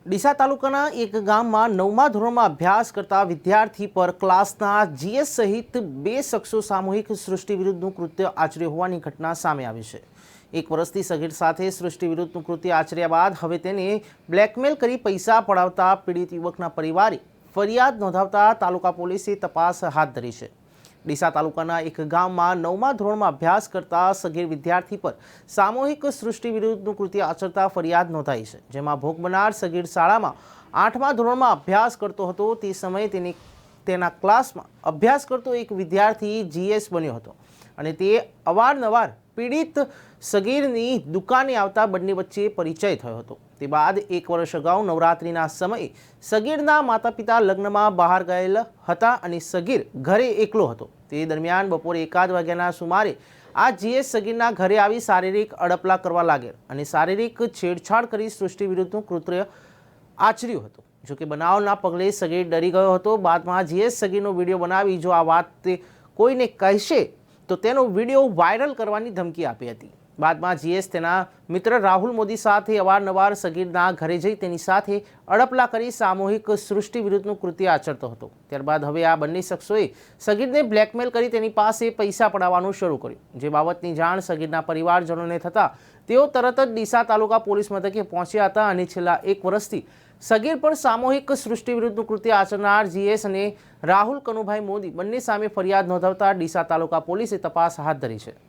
ડીસા તાલુકાના એક ગામમાં 9મા ધોરણમાં અભ્યાસ કરતા વિદ્યાર્થી પર ક્લાસના જીએસ સહિત 2 શખ્સો સામૂહિક સૃષ્ટિ વિરુદ્ધનું કૃત્ય આચર્યું હોવાની ઘટના સામે આવી છે। 1 વર્ષથી સગીર સાથે સૃષ્ટિ વિરુદ્ધનું કૃત્ય આચર્યા બાદ હવે તેને બ્લેકમેલ કરી પૈસા પડાવતા પીડિત યુવકના પરિવારે ફરિયાદ નોંધાવતા તાલુકા પોલીસે તપાસ હાથ ધરી છે। ડીસા તાલુકાના એક ગામમાં 9મા ધોરણમાં અભ્યાસ કરતા સગીર વિદ્યાર્થી પર સામૂહિક સૃષ્ટિ વિરુદ્ધનું કૃત્ય આચરતા ફરિયાદ નોંધાઈ છે, જેમાં ભોગ બનનાર સગીર શાળામાં 8મા ધોરણમાં અભ્યાસ કરતો હતો। તે સમયે તેના ક્લાસમાં અભ્યાસ કરતો એક વિદ્યાર્થી જીએસ બન્યો હતો અને તે અવારનવાર પીડિત સગીરની દુકાને આવતા બંને વચ્ચે પરિચય થયો હતો। તે બાદ 1 વર્ષ અગાઉ નવરાત્રિના સમયે સગીરના માતા પિતા લગ્નમાં બહાર ગયેલા હતા અને સગીર ઘરે એકલો હતો। તે દરમિયાન બપોરે 1 વાગ્યાના સુમારે આ જીએસ સગીરના ઘરે આવી શારીરિક અડપલા કરવા લાગેલ અને શારીરિક છેડછાડ કરી સૃષ્ટિ વિરુદ્ધનું કૃત્ય આચર્યું હતું। જોકે બનાવના પગલે સગીર ડરી ગયો હતો। બાદમાં જીએસ સગીરનો વિડીયો બનાવી જો આ વાત કોઈને કહેશે તો તેનો વિડીયો વાયરલ કરવાની ધમકી આપી હતી। બાદમાં જીએસ તેના મિત્ર રાહુલ મોદી સાથે અવારનવાર સગીરના ઘરે જઈ તેની સાથે અડપલા કરી સામૂહિક સૃષ્ટિ વિરુદ્ધનું કૃત્ય આચરતો હતો। ત્યારબાદ હવે આ બંને શખ્સોએ સગીરને બ્લેકમેલ કરી તેની પાસે પૈસા પડાવવાનું શરૂ કર્યું, જે બાબતની જાણ સગીરના પરિવારજનોને થતાં તેઓ તરત જ ડીસા તાલુકા પોલીસ મથકે પહોંચ્યા હતા અને છેલ્લા 1 વર્ષથી સગીર પર સામૂહિક સૃષ્ટિ વિરુદ્ધનું કૃત્ય આચરનાર જીએસ અને રાહુલ કનુભાઈ મોદી બંને સામે ફરિયાદ નોંધાવતા ડીસા તાલુકા પોલીસે તપાસ હાથ ધરી છે।